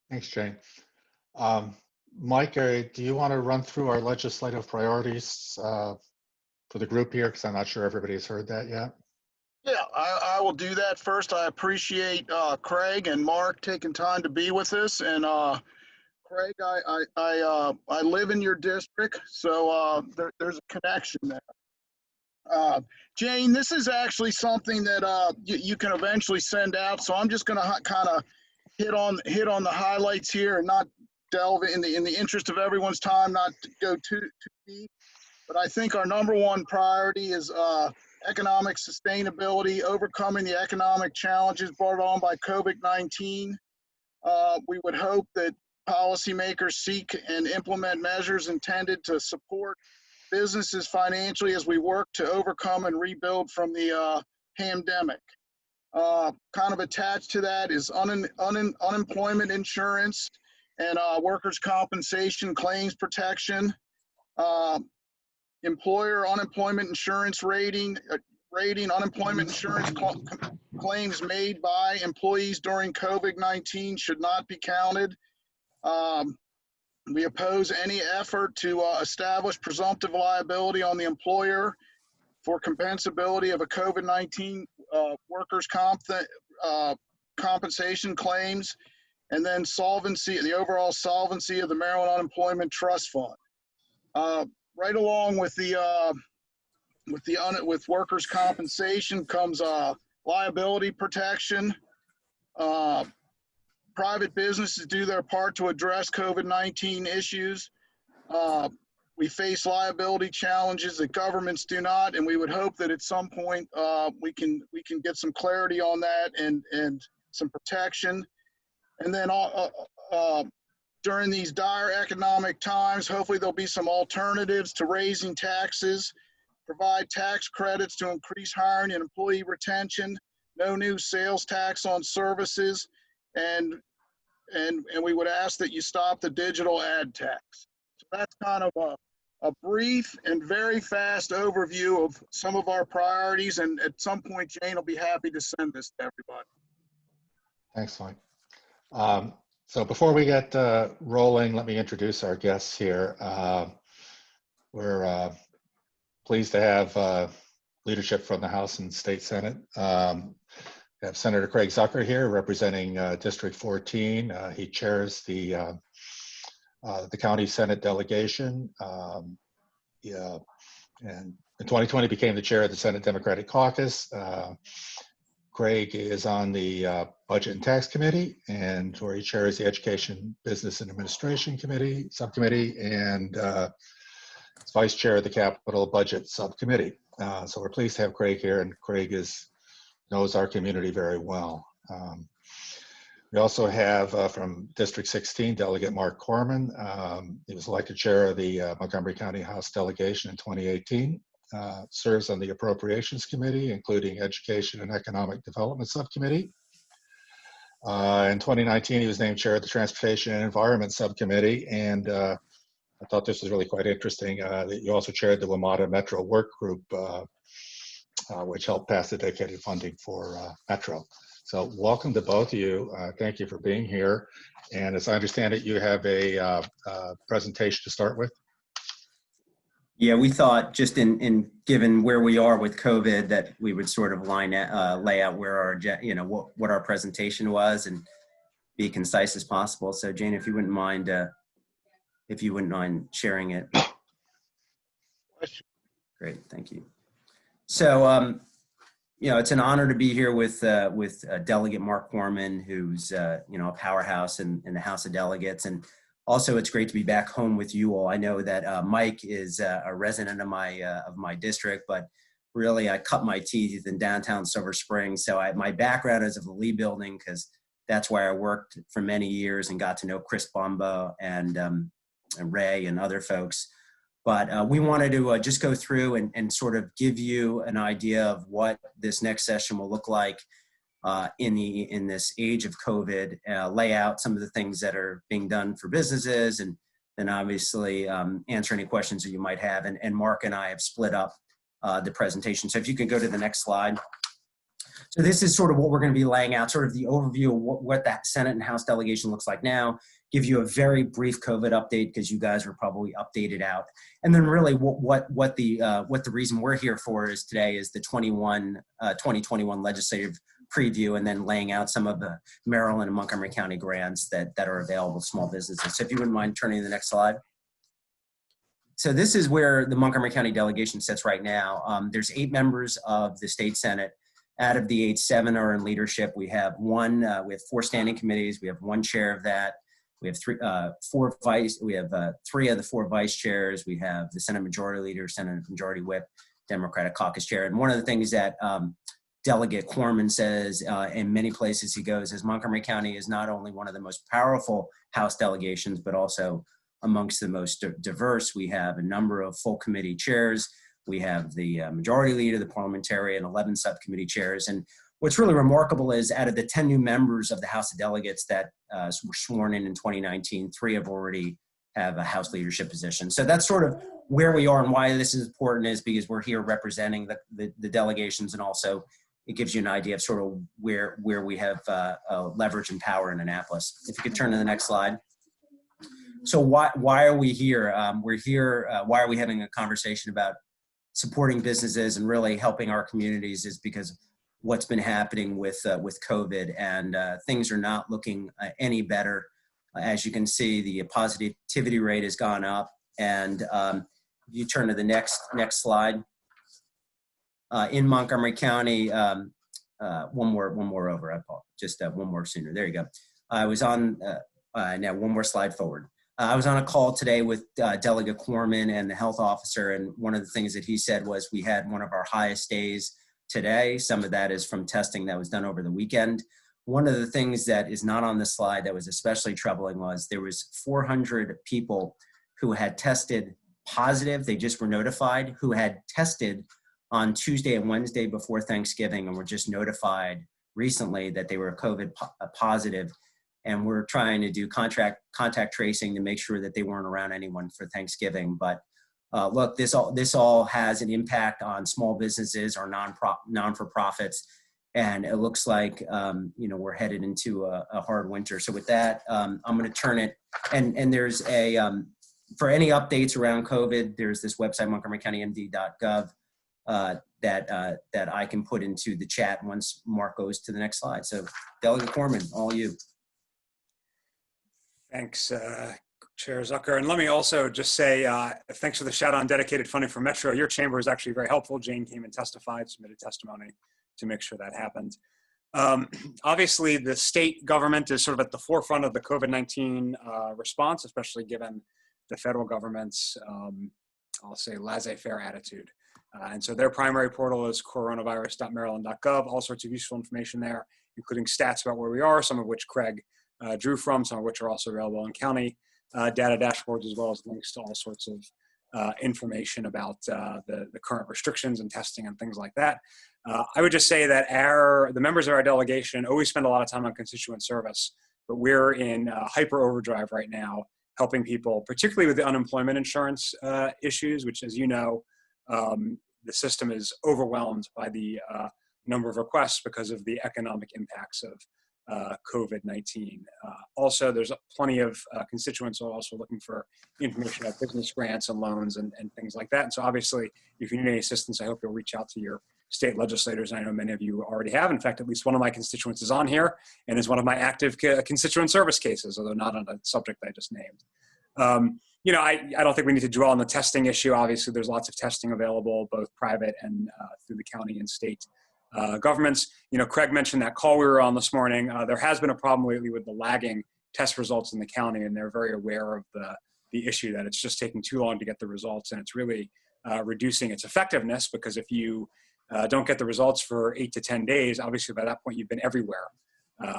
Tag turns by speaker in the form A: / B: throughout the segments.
A: Thanks, Jane. Um, Mike, do you want to run through our legislative priorities for the group here? Because I'm not sure everybody's heard that yet.
B: Yeah, I will do that. First, I appreciate Craig and Mark taking time to be with us. And Craig, I live in your district, so there's a connection there. Jane, this is actually something that you can eventually send out. So I'm just going to kind of hit on the highlights here and not delve in the interest of everyone's time, not to go too deep. But I think our number one priority is economic sustainability, overcoming the economic challenges brought on by COVID-19. We would hope that policymakers seek and implement measures intended to support businesses financially as we work to overcome and rebuild from the pandemic. Kind of attached to that is unemployment insurance and workers' compensation claims protection, employer unemployment insurance rating, unemployment insurance claims made by employees during COVID-19 should not be counted. We oppose any effort to establish presumptive liability on the employer for compensability of a COVID-19 workers' compensation claims, and then solvency, the overall solvency of the Maryland Unemployment Trust Fund. Right along with with workers' compensation comes liability protection. Private businesses do their part to address COVID-19 issues. We face liability challenges that governments do not, and we would hope that at some point we can get some clarity on that and some protection. And then during these dire economic times, hopefully there'll be some alternatives to raising taxes, provide tax credits to increase hiring and employee retention, no new sales tax on services, and we would ask that you stop the digital ad tax. So that's kind of a brief and very fast overview of some of our priorities, and at some point Jane will be happy to send this to everybody.
A: Thanks, Mike. So before we get rolling, let me introduce our guests here. We're pleased to have leadership from the House and State Senate. We have Senator Craig Zucker here representing District 14. He chairs the county Senate delegation. And in 2020 became the chair of the Senate Democratic Caucus. Craig is on the Budget and Tax Committee, and where he chairs the Education, Business and Administration Committee subcommittee, and is vice chair of the Capital Budget Subcommittee. So we're pleased to have Craig here, and Craig knows our community very well. We also have from District 16, Delegate Marc Korman. He was elected chair of the Montgomery County House delegation in 2018. Serves on the Appropriations Committee, including Education and Economic Development Subcommittee. In 2019, he was named chair of the Transportation and Environment Subcommittee, and I thought this was really quite interesting that you also chaired the WMATA Metro Work Group, which helped pass the dedicated funding for Metro. So welcome to both of you. Thank you for being here. And as I understand it, you have a presentation to start with.
C: Yeah, we thought just in given where we are with COVID that we would sort of lay out where our, what our presentation was and be concise as possible. So Jane, if you wouldn't mind sharing it. Great, thank you. So, it's an honor to be here with Delegate Marc Korman, who's a powerhouse in the House of Delegates, and also it's great to be back home with you all. I know that Mike is a resident of my district, but really I cut my teeth in downtown Silver Springs. So my background is of the Lee Building because that's where I worked for many years and got to know Chris Bumba and Ray and other folks. But we wanted to just go through and sort of give you an idea of what this next session will look like in this age of COVID, lay out some of the things that are being done for businesses, and then obviously answer any questions that you might have. And Marc and I have split up the presentation. So if you could go to the next slide. So this is sort of what we're going to be laying out, sort of the overview of what that Senate and House delegation looks like now, give you a very brief COVID update because you guys were probably updated out. And then really what the reason we're here for is today is the 2021 legislative preview, and then laying out some of the Maryland and Montgomery County grants that are available to small businesses. So if you wouldn't mind turning to the next slide. So this is where the Montgomery County delegation sits right now. There's 8 members of the state Senate. Out of the 8, 7 are in leadership. We have 4 standing committees. We have 1 chair of that. We have 3 of the 4 vice chairs. We have the Senate Majority Leader, Senate Majority Whip, Democratic Caucus Chair. And one of the things that Delegate Korman says in many places he goes is Montgomery County is not only one of the most powerful House delegations, but also amongst the most diverse. We have a number of full committee chairs. We have the Majority Leader, the parliamentary, and 11 subcommittee chairs. And what's really remarkable is out of the 10 new members of the House of Delegates that were sworn in 2019, 3 have already have a House leadership position. So that's sort of where we are, and why this is important is because we're here representing the delegations, and also it gives you an idea of sort of where we have leverage and power in Annapolis. If you could turn to the next slide. So why are we here? We're here, why are we having a conversation about supporting businesses and really helping our communities is because what's been happening with COVID, and things are not looking any better. As you can see, the positivity rate has gone up, and you turn to the next slide. In Montgomery County, one more over, I apologize, just one more sooner. There you go. I was on, now one more slide forward. I was on a call today with Delegate Korman and the health officer, and one of the things that he said was we had one of our highest days today. Some of that is from testing that was done over the weekend. One of the things that is not on the slide that was especially troubling was there was 400 people who had tested positive. They just were notified, who had tested on Tuesday and Wednesday before Thanksgiving, and were just notified recently that they were COVID positive. And we're trying to do contact tracing to make sure that they weren't around anyone for Thanksgiving. But look, this all has an impact on small businesses or non-for-profits, and it looks like we're headed into a hard winter. So with that, I'm going to turn it. And there's for any updates around COVID, there's this website montgomerycountymd.gov that I can put into the chat once Mark goes to the next slide. So Delegate Korman, all you.
D: Thanks, Chair Zucker. And let me also just say thanks for the shout out on dedicated funding for Metro. Your chamber is actually very helpful. Jane came and testified, submitted testimony to make sure that happened. Obviously, the state government is sort of at the forefront of the COVID-19 response, especially given the federal government's, I'll say, laissez-faire attitude. And so their primary portal is coronavirus.maryland.gov, all sorts of useful information there, including stats about where we are, some of which Craig drew from, some of which are also available in county data dashboards, as well as links to all sorts of information about the current restrictions and testing and things like that. I would just say that the members of our delegation always spend a lot of time on constituent service, but we're in hyper overdrive right now, helping people, particularly with the unemployment insurance issues, which, as you know, the system is overwhelmed by the number of requests because of the economic impacts of COVID-19. Also, there's plenty of constituents who are also looking for information about business grants and loans and things like that. And so obviously, if you need any assistance, I hope you'll reach out to your state legislators. I know many of you already have. In fact, at least one of my constituents is on here and is one of my active constituent service cases, although not on the subject I just named. I don't think we need to dwell on the testing issue. Obviously, there's lots of testing available, both private and through the county and state governments. Craig mentioned that call we were on this morning. There has been a problem lately with the lagging test results in the county, and they're very aware of the issue that it's just taking too long to get the results, and it's really reducing its effectiveness, because if you don't get the results for 8 to 10 days, obviously by that point you've been everywhere.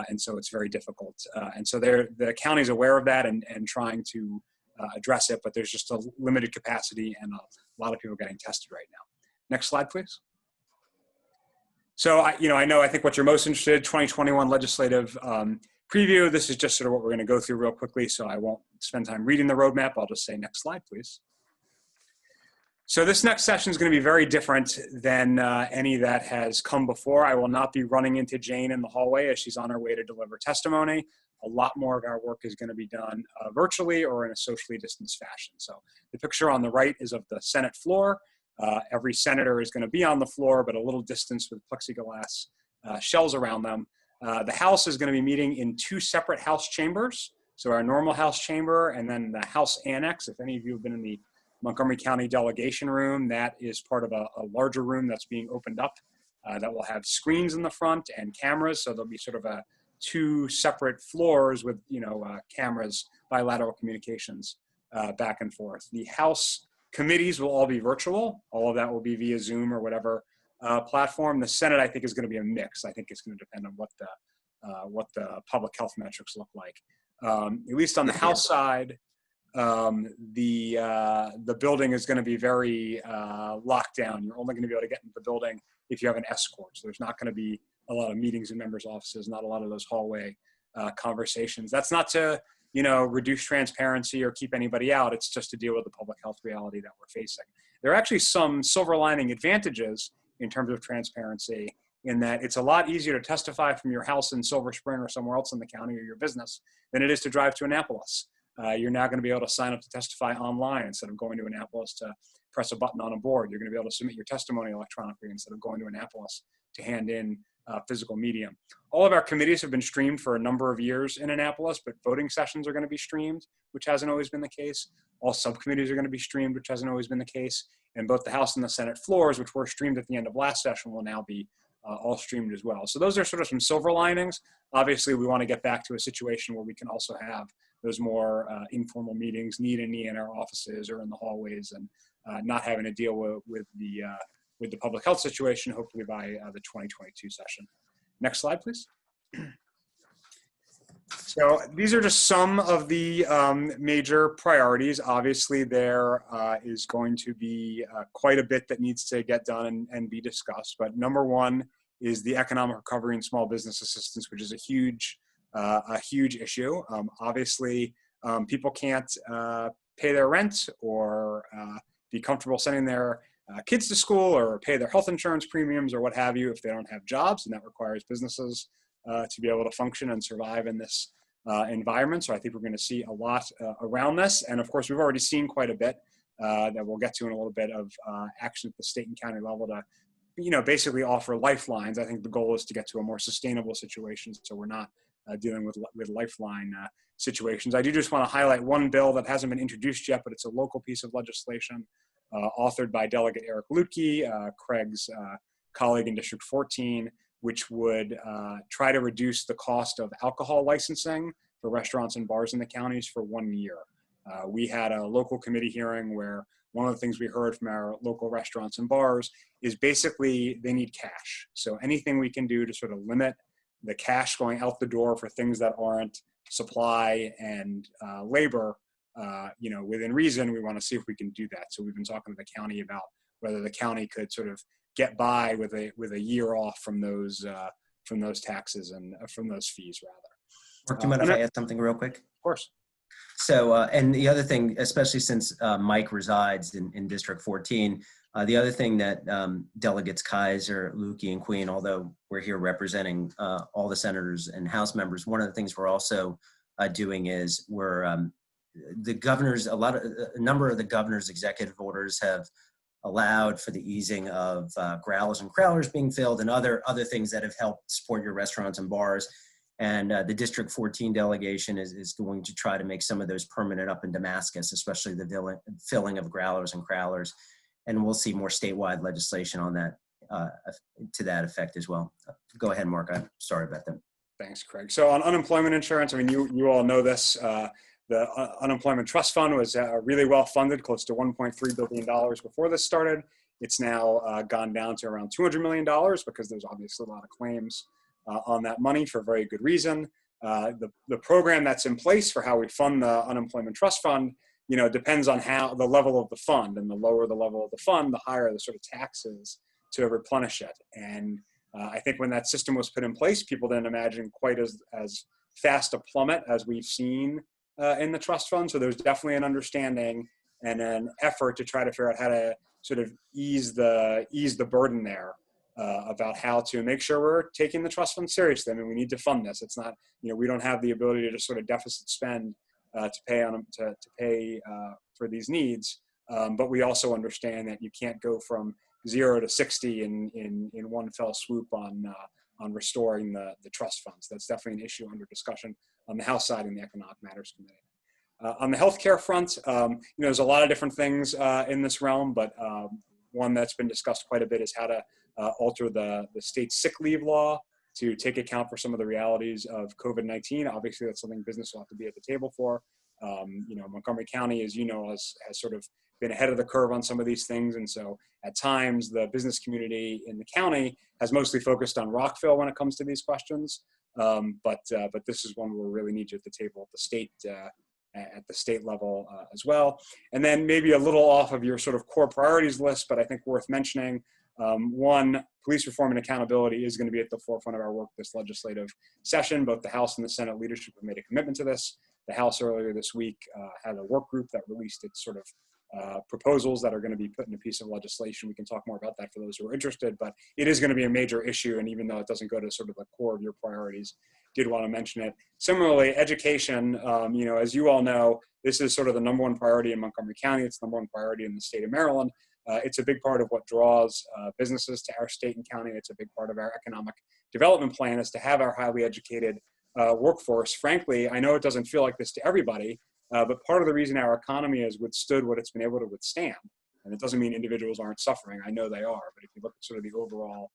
D: And so it's very difficult. And so the county's aware of that and trying to address it, but there's just a limited capacity and a lot of people getting tested right now. Next slide, please. So, I think what you're most interested in, 2021 legislative preview. This is just sort of what we're going to go through real quickly, so I won't spend time reading the roadmap. I'll just say next slide, please. So this next session is going to be very different than any that has come before. I will not be running into Jane in the hallway as she's on her way to deliver testimony. A lot more of our work is going to be done virtually or in a socially distanced fashion. So the picture on the right is of the Senate floor. Every senator is going to be on the floor, but a little distance with plexiglass shells around them. The House is going to be meeting in 2 separate House chambers. So our normal House chamber and then the House annex. If any of you have been in the Montgomery County delegation room, that is part of a larger room that's being opened up that will have screens in the front and cameras. So there'll be sort of 2 separate floors with, cameras, bilateral communications back and forth. The House committees will all be virtual. All of that will be via Zoom or whatever platform. The Senate, I think, is going to be a mix. I think it's going to depend on what the public health metrics look like. At least on the House side, the building is going to be very locked down. You're only going to be able to get into the building if you have an escort. So there's not going to be a lot of meetings in members' offices, not a lot of those hallway conversations. That's not to, reduce transparency or keep anybody out. It's just to deal with the public health reality that we're facing. There are actually some silver lining advantages in terms of transparency, in that it's a lot easier to testify from your house in Silver Spring or somewhere else in the county or your business than it is to drive to Annapolis. You're now going to be able to sign up to testify online instead of going to Annapolis to press a button on a board. You're going to be able to submit your testimony electronically instead of going to Annapolis to hand in physical medium. All of our committees have been streamed for a number of years in Annapolis, but voting sessions are going to be streamed, which hasn't always been the case. All subcommittees are going to be streamed, which hasn't always been the case. And both the House and the Senate floors, which were streamed at the end of last session, will now be all streamed as well. So those are sort of some silver linings. Obviously, we want to get back to a situation where we can also have those more informal meetings, knee to knee in our offices or in the hallways, and not having to deal with the public health situation, hopefully by the 2022 session. Next slide, please. So these are just some of the major priorities. Obviously, there is going to be quite a bit that needs to get done and be discussed. But number one is the economic recovery and small business assistance, which is a huge issue. Obviously, people can't pay their rent or be comfortable sending their kids to school or pay their health insurance premiums or what have you if they don't have jobs, and that requires businesses to be able to function and survive in this environment. So I think we're going to see a lot around this. And of course, we've already seen quite a bit that we'll get to in a little bit of action at the state and county level to, basically offer lifelines. I think the goal is to get to a more sustainable situation, so we're not dealing with lifeline situations. I do just want to highlight one bill that hasn't been introduced yet, but it's a local piece of legislation authored by Delegate Eric Lutke, Craig's colleague in District 14, which would try to reduce the cost of alcohol licensing for restaurants and bars in the counties for 1 year. We had a local committee hearing where one of the things we heard from our local restaurants and bars is basically they need cash. So anything we can do to sort of limit the cash going out the door for things that aren't supply and labor, within reason, we want to see if we can do that. So we've been talking to the county about whether the county could sort of get by with a year off from those taxes and from those fees rather.
C: Mark, do you mind if I add something real quick?
D: Of course.
C: So, and the other thing, especially since Mike resides in District 14, the other thing that Delegates Kaiser, Lukey, and Queen, although we're here representing all the senators and House members, one of the things we're also doing is we're the governors, a number of the governor's executive orders have allowed for the easing of growlers and crowlers being filled and other things that have helped support your restaurants and bars. And the District 14 delegation is going to try to make some of those permanent up in Damascus, especially the filling of growlers and crowlers. And we'll see more statewide legislation on that to that effect as well. Go ahead, Mark. I'm sorry about that.
D: Thanks, Craig. So on unemployment insurance, I mean, you all know this. The Unemployment Trust Fund was really well funded, close to $1.3 billion before this started. It's now gone down to around $200 million because there's obviously a lot of claims on that money for very good reason. The program that's in place for how we fund the Unemployment Trust Fund, depends on how the level of the fund, and the lower the level of the fund, the higher the sort of taxes to replenish it. And I think when that system was put in place, people didn't imagine quite as fast a plummet as we've seen in the trust fund. So there's definitely an understanding and an effort to try to figure out how to sort of ease the burden there about how to make sure we're taking the trust fund seriously. I mean, we need to fund this. It's not, we don't have the ability to just sort of deficit spend to pay for these needs. But we also understand that you can't go from 0 to 60 in one fell swoop on restoring the trust funds. That's definitely an issue under discussion on the House side in the Economic Matters Committee. On the healthcare front, there's a lot of different things in this realm, but one that's been discussed quite a bit is how to alter the state sick leave law to take account for some of the realities of COVID-19. Obviously, that's something business will have to be at the table for. Montgomery County, as you know, has sort of been ahead of the curve on some of these things. And so at times the business community in the county has mostly focused on Rockville when it comes to these questions. But this is one where we really need you at the table at the state level as well. And then maybe a little off of your sort of core priorities list, but I think worth mentioning, one, police reform and accountability is going to be at the forefront of our work this legislative session. Both the House and the Senate leadership have made a commitment to this. The House earlier this week had a work group that released its sort of proposals that are going to be put in a piece of legislation. We can talk more about that for those who are interested, but it is going to be a major issue. And even though it doesn't go to sort of the core of your priorities, did want to mention it. Similarly, education, as you all know, this is sort of the #1 priority in Montgomery County. It's the #1 priority in the state of Maryland. It's a big part of what draws businesses to our state and county. It's a big part of our economic development plan is to have our highly educated workforce. Frankly, I know it doesn't feel like this to everybody, but part of the reason our economy has withstood what it's been able to withstand, and it doesn't mean individuals aren't suffering, I know they are, but if you look at sort of the overall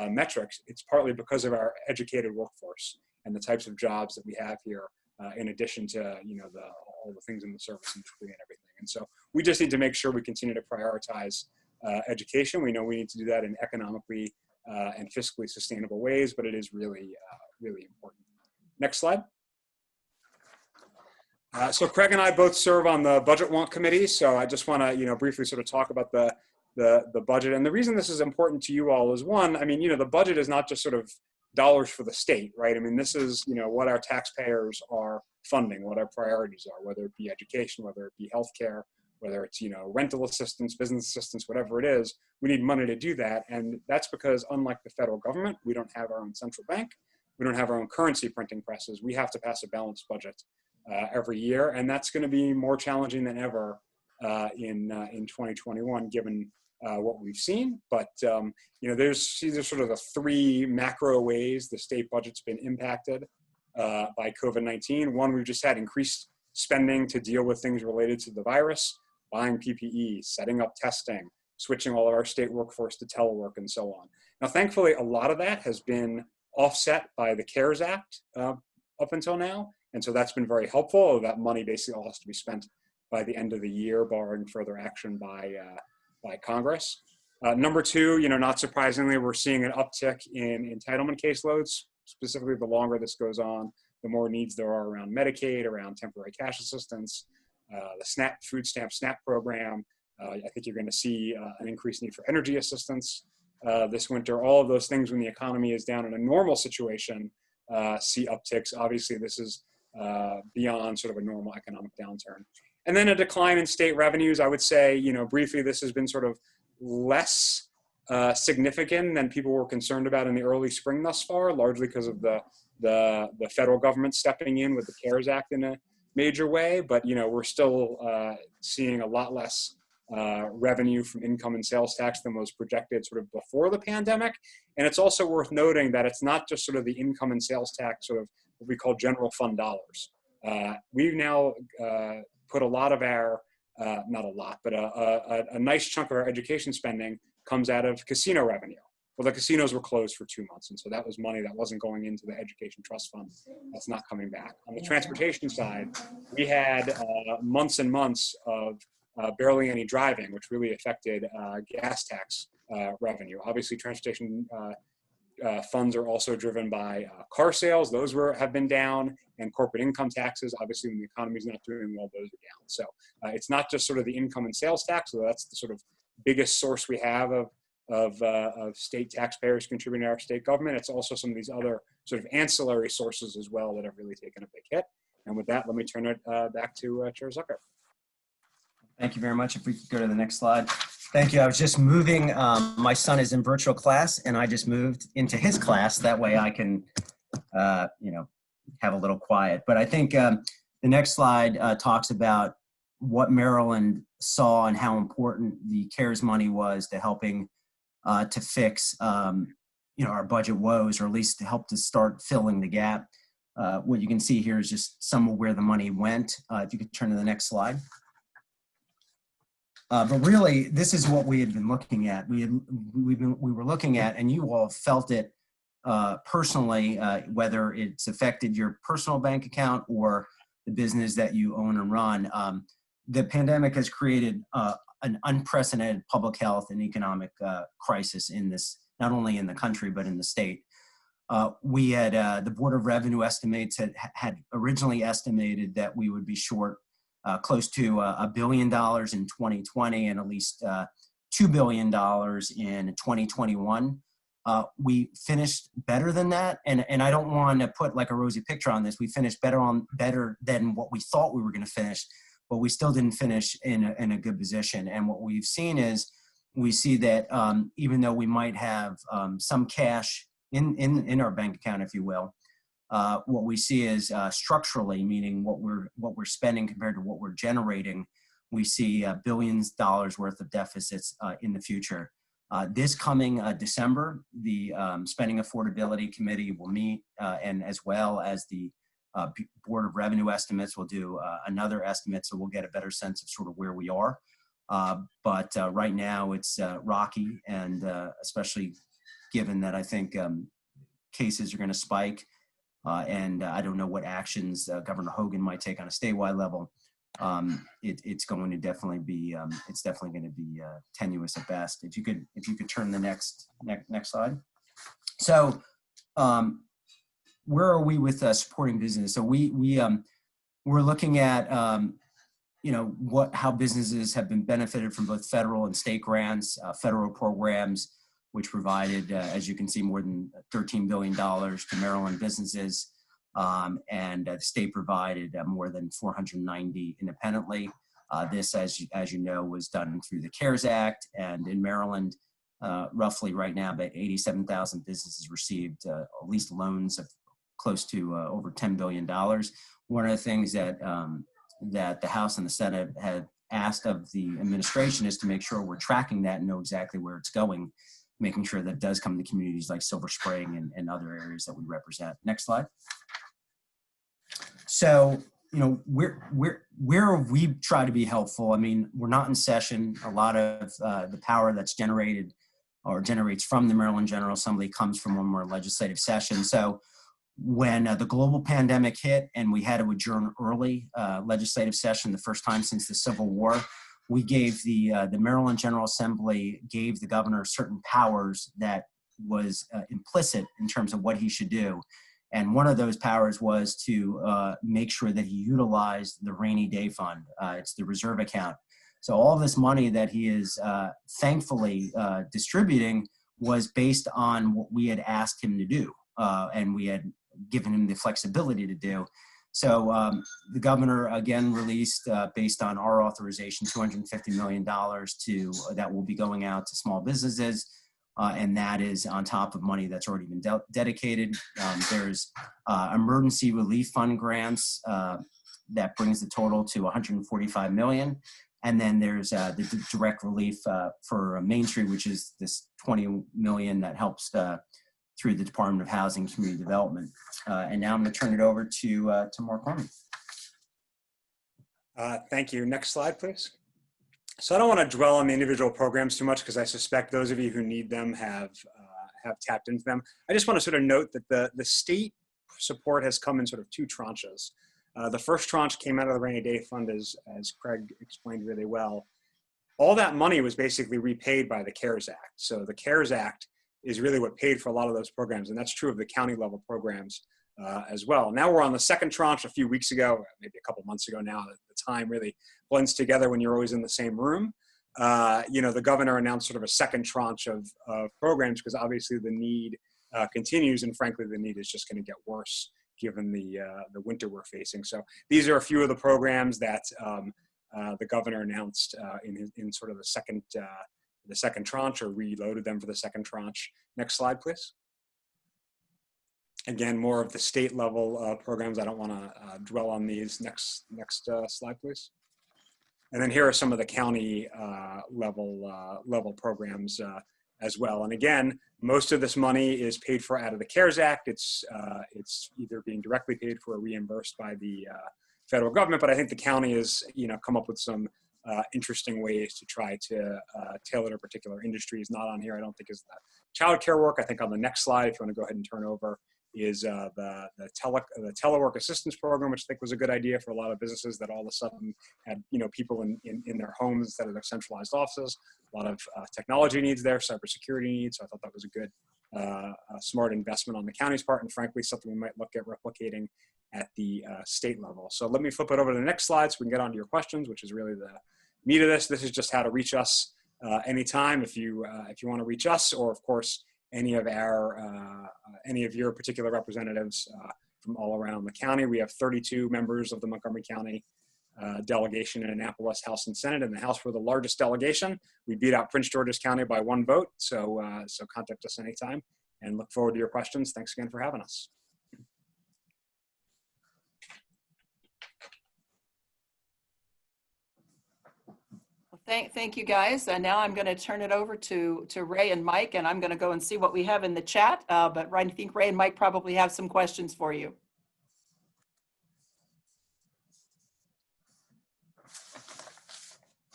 D: metrics, it's partly because of our educated workforce and the types of jobs that we have here, in addition to all the things in the service industry and everything. And so we just need to make sure we continue to prioritize education. We know we need to do that in economically and fiscally sustainable ways, but it is really, really important. Next slide. So Craig and I both serve on the Budget Want Committee, so I just want to briefly sort of talk about the budget. And the reason this is important to you all is, one, I mean, the budget is not just sort of dollars for the state, right? I mean, this is, what our taxpayers are funding, what our priorities are, whether it be education, whether it be healthcare, whether it's, rental assistance, business assistance, whatever it is, we need money to do that. And that's because unlike the federal government, we don't have our own central bank. We don't have our own currency printing presses. We have to pass a balanced budget every year. And that's going to be more challenging than ever in 2021, given what we've seen. But, these are sort of the 3 macro ways the state budget's been impacted by COVID-19. One, we've just had increased spending to deal with things related to the virus, buying PPE, setting up testing, switching all of our state workforce to telework, and so on. Now, thankfully, a lot of that has been offset by the CARES Act up until now. And so that's been very helpful. That money basically all has to be spent by the end of the year, barring further action by Congress. Number 2, not surprisingly, we're seeing an uptick in entitlement caseloads. Specifically, the longer this goes on, the more needs there are around Medicaid, around temporary cash assistance, the food stamp SNAP program. I think you're going to see an increased need for energy assistance this winter. All of those things, when the economy is down in a normal situation, see upticks. Obviously, this is beyond sort of a normal economic downturn. And then a decline in state revenues. I would say, briefly, this has been sort of less significant than people were concerned about in the early spring thus far, largely because of the federal government stepping in with the CARES Act in a major way. But, we're still seeing a lot less revenue from income and sales tax than was projected sort of before the pandemic. And it's also worth noting that it's not just sort of the income and sales tax, sort of what we call general fund dollars. We've now put a lot of our, not a lot, but a nice chunk of our education spending comes out of casino revenue. Well, the casinos were closed for 2 months, and so that was money that wasn't going into the education trust fund. That's not coming back. On the transportation side, we had months and months of barely any driving, which really affected gas tax revenue. Obviously, transportation funds are also driven by car sales. Those have been down, and corporate income taxes. Obviously, when the economy is not doing well, those are down. So it's not just sort of the income and sales tax, although that's the sort of biggest source we have of state taxpayers contributing to our state government. It's also some of these other sort of ancillary sources as well that have really taken a big hit. And with that, let me turn it back to Chair Zucker.
C: Thank you very much. If we could go to the next slide. Thank you. I was just moving. My son is in virtual class, and I just moved into his class. That way, I can, have a little quiet. But I think the next slide talks about what Maryland saw and how important the CARES money was to helping to fix, our budget woes, or at least to help to start filling the gap. What you can see here is just some of where the money went. If you could turn to the next slide. But really, this is what we had been looking at. We were looking at, and you all felt it personally, whether it's affected your personal bank account or the business that you own and run. The pandemic has created an unprecedented public health and economic crisis in this, not only in the country, but in the state. We had, the Board of Revenue estimates had originally estimated that we would be short close to $1 billion in 2020 and at least $2 billion in 2021. We finished better than that, and I don't want to put like a rosy picture on this. We finished better than what we thought we were going to finish, but we still didn't finish in a good position. And what we've seen is we see that even though we might have some cash in our bank account, if you will, what we see is structurally, meaning what we're spending compared to what we're generating, we see billions of dollars worth of deficits in the future. This coming December, the Spending Affordability Committee will meet, and as well as the Board of Revenue estimates will do another estimate, so we'll get a better sense of sort of where we are. But right now it's rocky, and especially given that I think cases are going to spike. And I don't know what actions Governor Hogan might take on a statewide level. It's going to definitely be tenuous at best. If you could turn the next slide. So where are we with supporting business? So we're looking at how businesses have been benefited from both federal and state grants, federal programs, which provided, as you can see, more than $13 billion to Maryland businesses, and the state provided more than 490 independently. This, as you know, was done through the CARES Act, and in Maryland, roughly right now, about 87,000 businesses received at least loans of close to over $10 billion. One of the things that the House and the Senate had asked of the administration is to make sure we're tracking that and know exactly where it's going, making sure that it does come to communities like Silver Spring and other areas that we represent. Next slide. So, where we try to be helpful. I mean, we're not in session. A lot of the power that's generated or generates from the Maryland General Assembly comes from when we're in legislative session. So when the global pandemic hit and we had to adjourn early legislative session, the first time since the Civil War, we gave the Maryland General Assembly gave the governor certain powers that was implicit in terms of what he should do. And one of those powers was to make sure that he utilized the rainy day fund. It's the reserve account. So all this money that he is thankfully distributing was based on what we had asked him to do. And we had given him the flexibility to do. So the governor again released, based on our authorization, $250 million that will be going out to small businesses. And that is on top of money that's already been dedicated. There's emergency relief fund grants that brings the total to $145 million. And then there's the direct relief for Main Street, which is this $20 million that helps through the Department of Housing and Community Development. And now I'm going to turn it over to Marc Korman.
D: Thank you. Next slide, please. So I don't want to dwell on the individual programs too much because I suspect those of you who need them have tapped into them. I just want to sort of note that the state support has come in sort of two tranches. The first tranche came out of the rainy day fund, as Craig explained really well. All that money was basically repaid by the CARES Act. So the CARES Act is really what paid for a lot of those programs, and that's true of the county level programs as well. Now we're on the second tranche a few weeks ago, maybe a couple months ago now. The time really blends together when you're always in the same room. The governor announced sort of a second tranche of programs because obviously the need continues, and frankly the need is just going to get worse given the winter we're facing. So these are a few of the programs that the governor announced in sort of the second the second tranche or reloaded them for the second tranche. Next slide, please. Again, more of the state level programs. I don't want to dwell on these. Next slide, please. And then here are some of the county level programs as well. And again, most of this money is paid for out of the CARES Act. It's either being directly paid for or reimbursed by the federal government. But I think the county has come up with some interesting ways to try to tailor to particular industries. Not on here, I don't think, is the childcare work. I think on the next slide, if you want to go ahead and turn over, is the telework assistance program, which I think was a good idea for a lot of businesses that all of a sudden had people in their homes instead of their centralized offices. A lot of technology needs there, cybersecurity needs. So I thought that was a good, smart investment on the county's part, and frankly, something we might look at replicating at the state level. So let me flip it over to the next slide so we can get on to your questions, which is really the meat of this. This is just how to reach us anytime if you want to reach us, or of course any of your particular representatives from all around the county. We have 32 members of the Montgomery County delegation in Annapolis, House and Senate. In the House, we're the largest delegation. We beat out Prince George's County by 1 vote. So contact us anytime, and look forward to your questions. Thanks again for having us.
E: Thank you, guys. Now I'm going to turn it over to Ray and Mike, and I'm going to go and see what we have in the chat. But I think Ray and Mike probably have some questions for you.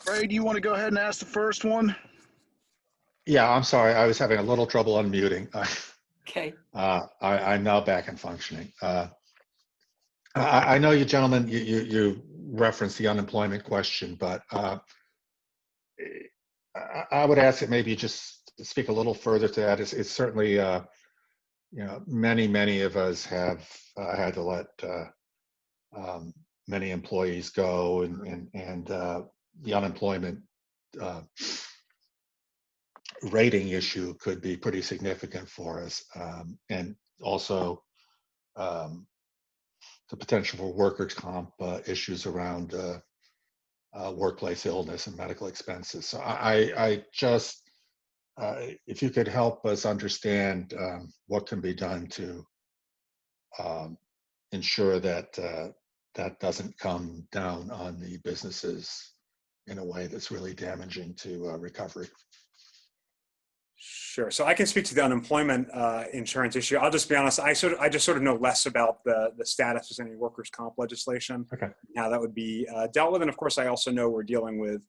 B: Ray, do you want to go ahead and ask the first one?
A: Yeah, I'm sorry. I was having a little trouble unmuting.
E: Okay.
A: I'm now back and functioning. I know you gentlemen, you referenced the unemployment question, but I would ask that maybe just speak a little further to that. It's certainly, many of us have had to let many employees go, and the unemployment rating issue could be pretty significant for us, and also the potential for workers' comp issues around workplace illness and medical expenses. So I just, if you could help us understand what can be done to ensure that that doesn't come down on the businesses in a way that's really damaging to recovery.
D: Sure. So I can speak to the unemployment insurance issue. I'll just be honest. I just sort of know less about the status of any workers' comp legislation,
A: Okay.
D: How that would be dealt with. And of course, I also know we're dealing with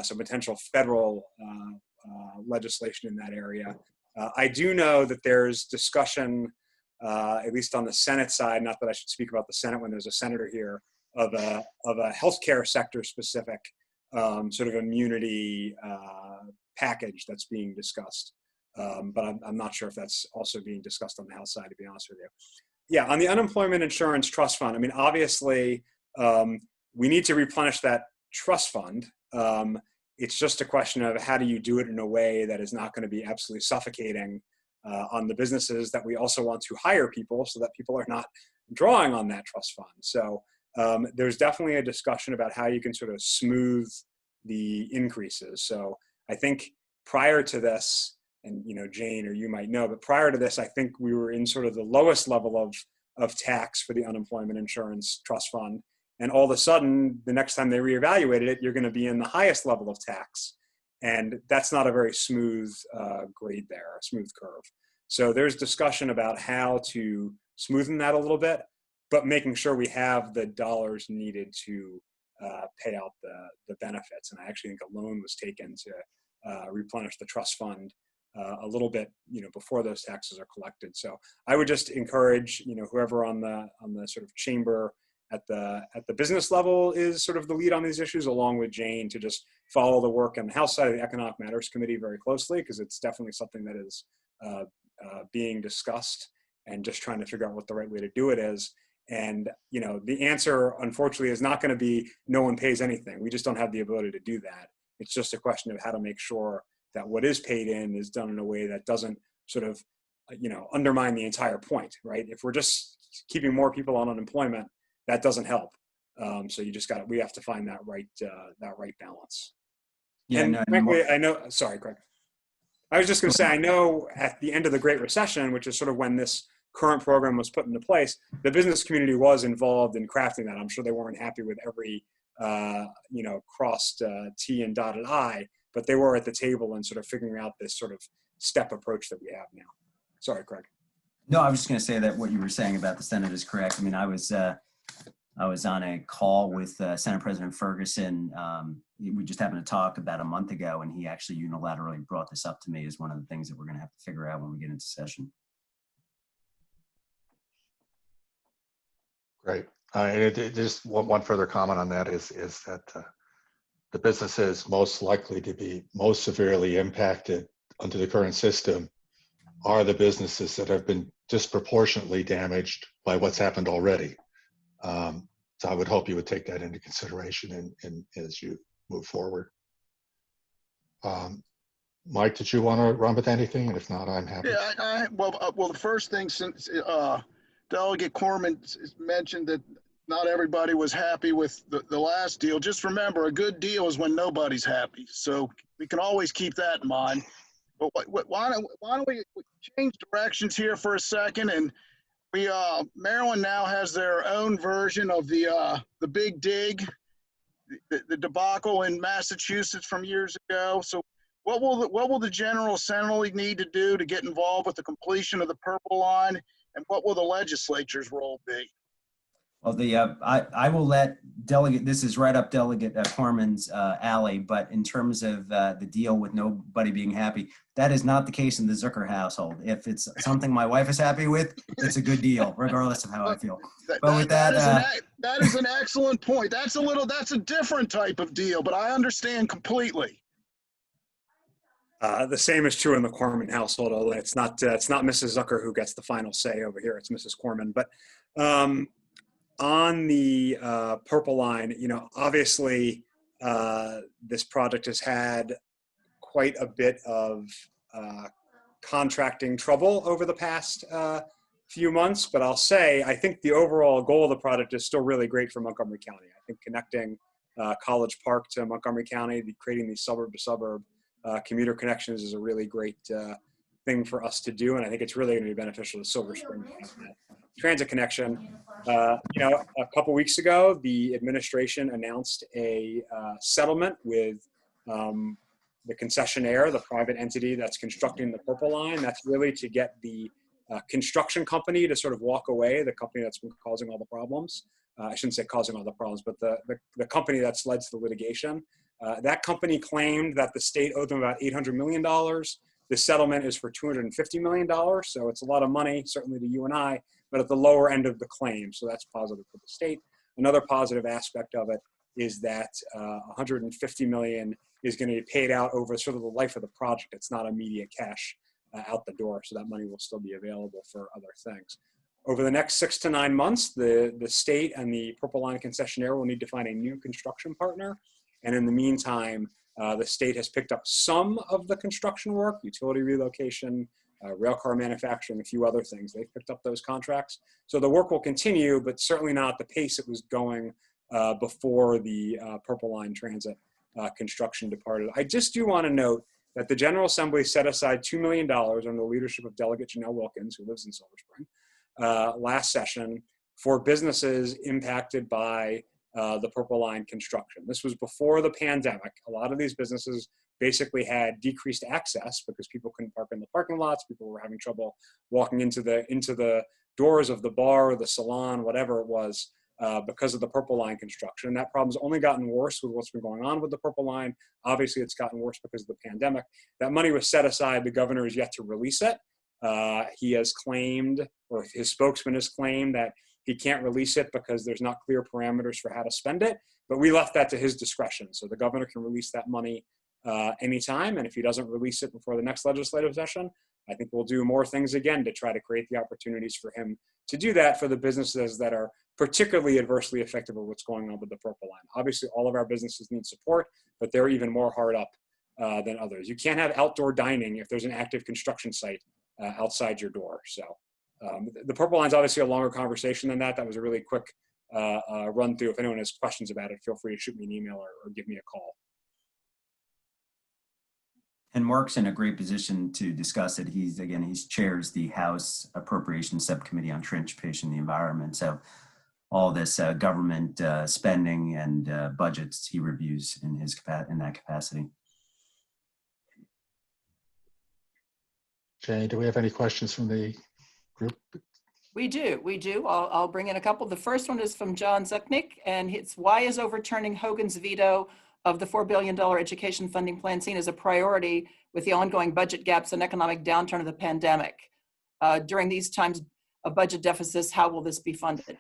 D: some potential federal legislation in that area. I do know that there's discussion, at least on the Senate side, not that I should speak about the Senate when there's a senator here, of a healthcare sector specific sort of immunity package that's being discussed. But I'm not sure if that's also being discussed on the House side, to be honest with you. Yeah, on the unemployment insurance trust fund, I mean, obviously, we need to replenish that trust fund. It's just a question of how do you do it in a way that is not going to be absolutely suffocating on the businesses that we also want to hire people, so that people are not drawing on that trust fund. So there's definitely a discussion about how you can sort of smooth the increases. So I think prior to this, and Jane or you might know, but prior to this, I think we were in sort of the lowest level of tax for the unemployment insurance trust fund. And all of a sudden, the next time they reevaluated it, you're going to be in the highest level of tax. And that's not a very smooth grade there, a smooth curve. So there's discussion about how to smoothen that a little bit, but making sure we have the dollars needed to pay out the benefits. And I actually think a loan was taken to replenish the trust fund a little bit, before those taxes are collected. So I would just encourage, whoever on the sort of chamber at the business level is sort of the lead on these issues, along with Jane, to just follow the work on the House side of the Economic Matters Committee very closely, because it's definitely something that is being discussed, and just trying to figure out what the right way to do it is. And, the answer, unfortunately, is not going to be no one pays anything. We just don't have the ability to do that. It's just a question of how to make sure that what is paid in is done in a way that doesn't sort of, undermine the entire point, right? If we're just keeping more people on unemployment, that doesn't help. So we have to find that right balance.
C: Yeah,
D: And
C: no,
D: frankly, I know, sorry, Craig. I was just going to say, I know at the end of the Great Recession, which is sort of when this current program was put into place, the business community was involved in crafting that. I'm sure they weren't happy with every, crossed T and dotted I, but they were at the table and sort of figuring out this sort of step approach that we have now. Sorry, Craig.
C: No, I was just going to say that what you were saying about the Senate is correct. I mean, I was on a call with Senate President Ferguson. We just happened to talk about a month ago, and he actually unilaterally brought this up to me as one of the things that we're going to have to figure out when we get into session.
A: Great. Just one further comment on that is that the businesses most likely to be most severely impacted under the current system are the businesses that have been disproportionately damaged by what's happened already. So I would hope you would take that into consideration in as you move forward. Mike, did you want to run with anything? And if not, I'm happy.
B: Yeah, well, the first thing, since Delegate Korman mentioned that not everybody was happy with the last deal, just remember, a good deal is when nobody's happy. So we can always keep that in mind. But why don't we change directions here for a second? And Maryland now has their own version of the Big Dig, the debacle in Massachusetts from years ago. So what will the General Assembly need to do to get involved with the completion of the Purple Line, and what will the legislature's role be?
C: Well, I will let Delegate, this is right up Delegate Korman's alley, but in terms of the deal with nobody being happy, that is not the case in the Zucker household. If it's something my wife is happy with, it's a good deal, regardless of how I feel. But with that
B: is an excellent point. That's a different type of deal, but I understand completely.
D: The same is true in the Korman household, although it's not Mrs. Zucker who gets the final say over here. It's Mrs. Korman. But on the Purple Line, obviously this project has had quite a bit of contracting trouble over the past few months. But I'll say, I think the overall goal of the project is still really great for Montgomery County. I think connecting College Park to Montgomery County, creating these suburb-to-suburb commuter connections is a really great thing for us to do, and I think it's really going to be beneficial to Silver Spring to have that transit connection. A couple weeks ago, the administration announced a settlement with the concessionaire, the private entity that's constructing the Purple Line. That's really to get the construction company to sort of walk away, the company that's been causing all the problems. I shouldn't say causing all the problems, but the company that's led to the litigation. That company claimed that the state owed them about $800 million. The settlement is for $250 million, so it's a lot of money, certainly to you and I, but at the lower end of the claim, so that's positive for the state. Another positive aspect of it is that $150 million is going to be paid out over sort of the life of the project. It's not immediate cash out the door, so that money will still be available for other things. Over the next 6 to 9 months, the state and the Purple Line concessionaire will need to find a new construction partner. And in the meantime, the state has picked up some of the construction work, utility relocation, railcar manufacturing, a few other things. They've picked up those contracts. So the work will continue, but certainly not at the pace it was going before the Purple Line transit construction departed. I just do want to note that the General Assembly set aside $2 million under the leadership of Delegate Janelle Wilkins, who lives in Silver Spring, last session for businesses impacted by the Purple Line construction. This was before the pandemic. A lot of these businesses basically had decreased access because people couldn't park in the parking lots. People were having trouble walking into the doors of the bar or the salon, whatever it was, because of the Purple Line construction. And that problem's only gotten worse with what's been going on with the Purple Line. Obviously, it's gotten worse because of the pandemic. That money was set aside. The governor is yet to release it. He has claimed, or his spokesman has claimed, that he can't release it because there's not clear parameters for how to spend it, but we left that to his discretion. So the governor can release that money anytime, and if he doesn't release it before the next legislative session, I think we'll do more things again to try to create the opportunities for him to do that for the businesses that are particularly adversely affected by what's going on with the Purple Line. Obviously, all of our businesses need support, but they're even more hard up than others. You can't have outdoor dining if there's an active construction site outside your door. So the Purple Line's obviously a longer conversation than that. That was a really quick run through. If anyone has questions about it, feel free to shoot me an email or give me a call.
C: And Mark's in a great position to discuss it. He's chairs the House Appropriations Subcommittee on Transportation and the Environment. So all this government spending and budgets he reviews in that capacity.
A: Jane, do we have any questions from the group?
E: We do. I'll bring in a couple. The first one is from John Zucknick, and it's why is overturning Hogan's veto of the $4 billion education funding plan seen as a priority with the ongoing budget gaps and economic downturn of the pandemic? During these times of budget deficits, how will this be funded?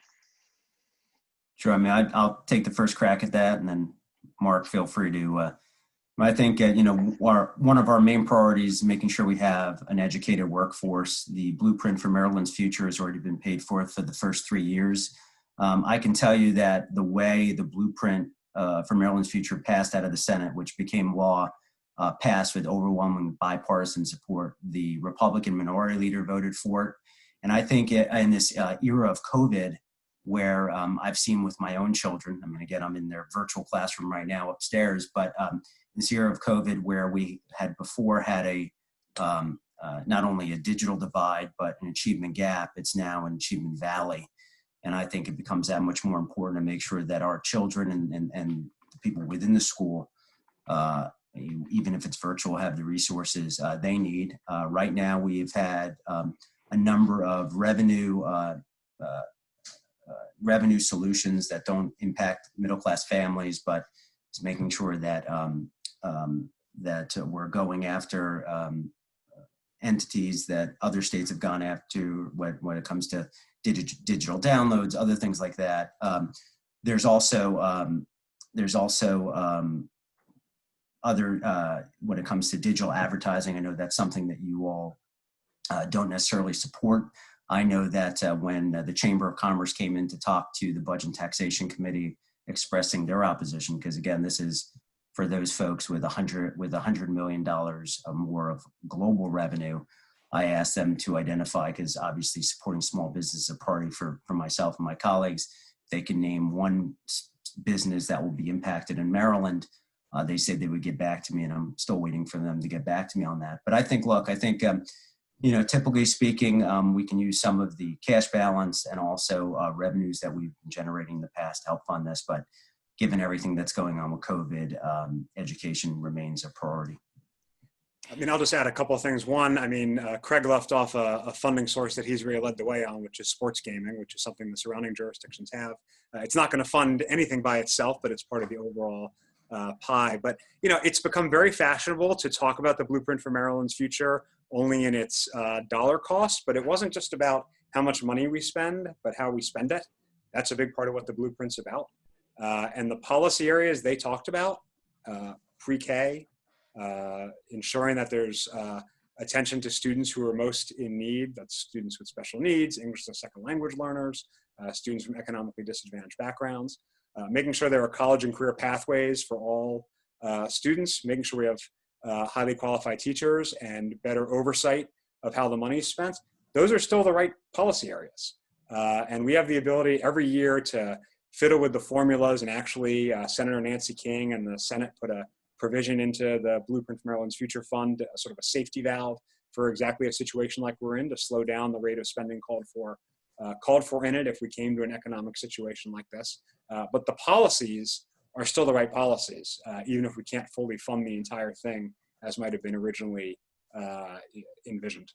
C: Sure. I mean, I'll take the first crack at that, and then Mark, feel free to. I think one of our main priorities is making sure we have an educated workforce. The blueprint for Maryland's future has already been paid for the first 3 years. I can tell you that the way the blueprint for Maryland's future passed out of the Senate, which became law, passed with overwhelming bipartisan support. The Republican minority leader voted for it. And I think in this era of COVID, where I've seen with my own children, I'm in their virtual classroom right now upstairs, but this era of COVID where we had before had a not only a digital divide, but an achievement gap, it's now an achievement valley. And I think it becomes that much more important to make sure that our children and the people within the school, even if it's virtual, have the resources they need. Right now, we've had a number of revenue solutions that don't impact middle-class families, but it's making sure that that we're going after entities that other states have gone after when it comes to digital downloads, other things like that. There's also other when it comes to digital advertising. I know that's something that you all don't necessarily support. I know that when the Chamber of Commerce came in to talk to the Budget and Taxation Committee expressing their opposition, because again, this is for those folks with $100 million or more of global revenue, I asked them to identify, because obviously supporting small business is a priority for myself and my colleagues. They can name one business that will be impacted in Maryland. They said they would get back to me, and I'm still waiting for them to get back to me on that. But I think, typically speaking, we can use some of the cash balance and also revenues that we've been generating in the past to help fund this. But given everything that's going on with COVID, education remains a priority.
D: I'll just add a couple of things. One, Craig left off a funding source that he's really led the way on, which is sports gaming, which is something the surrounding jurisdictions have. It's not going to fund anything by itself, but it's part of the overall pie. But, it's become very fashionable to talk about the blueprint for Maryland's future only in its dollar cost, but it wasn't just about how much money we spend, but how we spend it. That's a big part of what the blueprint's about. And the policy areas they talked about, pre-K, ensuring that there's attention to students who are most in need. That's students with special needs, English as a second language learners, students from economically disadvantaged backgrounds, making sure there are college and career pathways for all students, making sure we have highly qualified teachers and better oversight of how the money is spent. Those are still the right policy areas. And we have the ability every year to fiddle with the formulas, and actually Senator Nancy King and the Senate put a provision into the Blueprint for Maryland's Future Fund, sort of a safety valve for exactly a situation like we're in, to slow down the rate of spending called for in it if we came to an economic situation like this. But the policies are still the right policies, even if we can't fully fund the entire thing as might have been originally envisioned.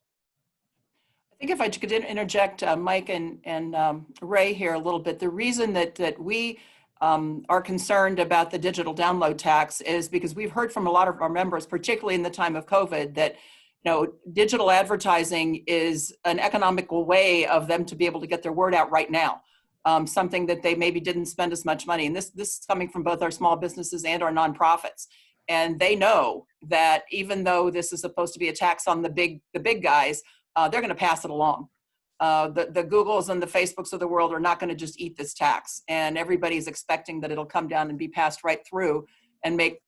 E: I think if I could interject, Mike and Ray here a little bit, the reason that we are concerned about the digital download tax is because we've heard from a lot of our members, particularly in the time of COVID, that digital advertising is an economical way of them to be able to get their word out right now. Something that they maybe didn't spend as much money. And this is coming from both our small businesses and our nonprofits. And they know that even though this is supposed to be a tax on the big guys, they're going to pass it along. The Googles and the Facebooks of the world are not going to just eat this tax. And everybody's expecting that it'll come down and be passed right through and make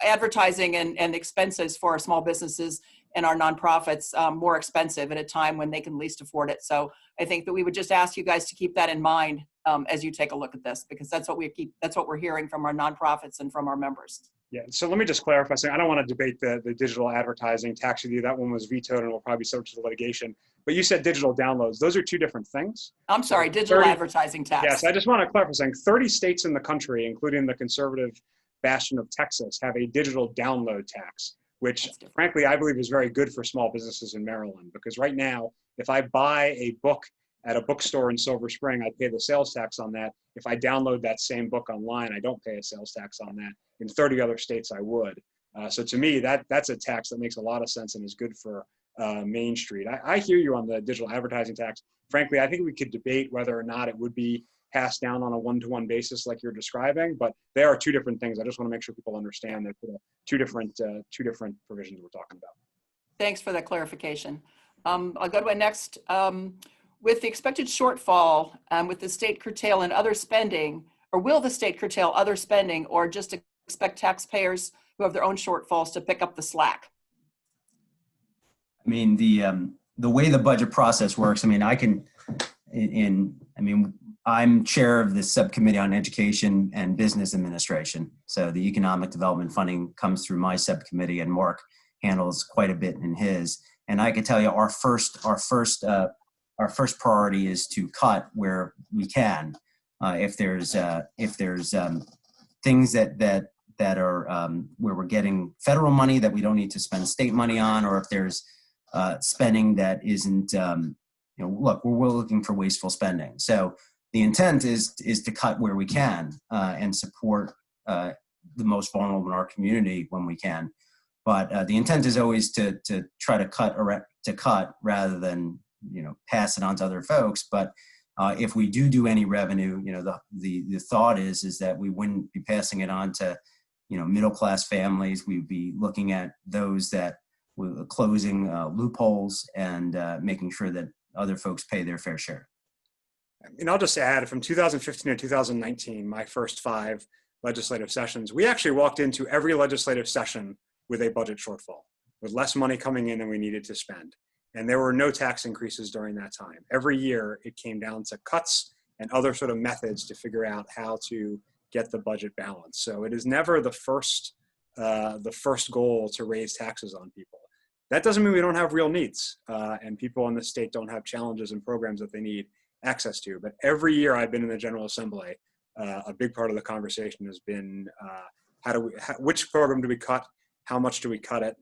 E: advertising and expenses for our small businesses and our nonprofits more expensive at a time when they can least afford it. So I think that we would just ask you guys to keep that in mind as you take a look at this, because that's what we're hearing from our nonprofits and from our members.
D: Yeah, so let me just clarify something. I don't want to debate the digital advertising tax with you. That one was vetoed and will probably be subject to litigation. But you said digital downloads. Those are two different things.
E: I'm sorry, digital
D: 30
E: advertising tax.
D: Yes, I just want to clarify something. 30 states in the country, including the conservative bastion of Texas, have a digital download tax, which frankly, I believe is very good for small businesses in Maryland. Because right now, if I buy a book at a bookstore in Silver Spring, I pay the sales tax on that. If I download that same book online, I don't pay a sales tax on that. In 30 other states, I would. So to me, that's a tax that makes a lot of sense and is good for Main Street. I hear you on the digital advertising tax. Frankly, I think we could debate whether or not it would be passed down on a one-to-one basis like you're describing, but they are two different things. I just want to make sure people understand that two different provisions we're talking about.
E: Thanks for that clarification. I'll go to my next. With the expected shortfall, with the state curtail and other spending, or will the state curtail other spending, or just expect taxpayers who have their own shortfalls to pick up the slack?
C: I mean, the way the budget process works, I mean, I'm chair of the subcommittee on education and business administration. So the economic development funding comes through my subcommittee, and Marc handles quite a bit in his. And I can tell you our first priority is to cut where we can. If there's things that are where we're getting federal money that we don't need to spend state money on, or if there's spending that isn't, look, we're looking for wasteful spending. So the intent is to cut where we can and support the most vulnerable in our community when we can. But the intent is always to try to cut rather than pass it on to other folks. But if we do any revenue, the thought is that we wouldn't be passing it on to middle class families. We'd be looking at those that were closing loopholes and making sure that other folks pay their fair share.
D: And I'll just add, from 2015 to 2019, my first 5 legislative sessions, we actually walked into every legislative session with a budget shortfall, with less money coming in than we needed to spend. And there were no tax increases during that time. Every year it came down to cuts and other sort of methods to figure out how to get the budget balanced. So it is never the first goal to raise taxes on people. That doesn't mean we don't have real needs, and people in the state don't have challenges and programs that they need access to. But every year I've been in the General Assembly, a big part of the conversation has been which program do we cut? How much do we cut it?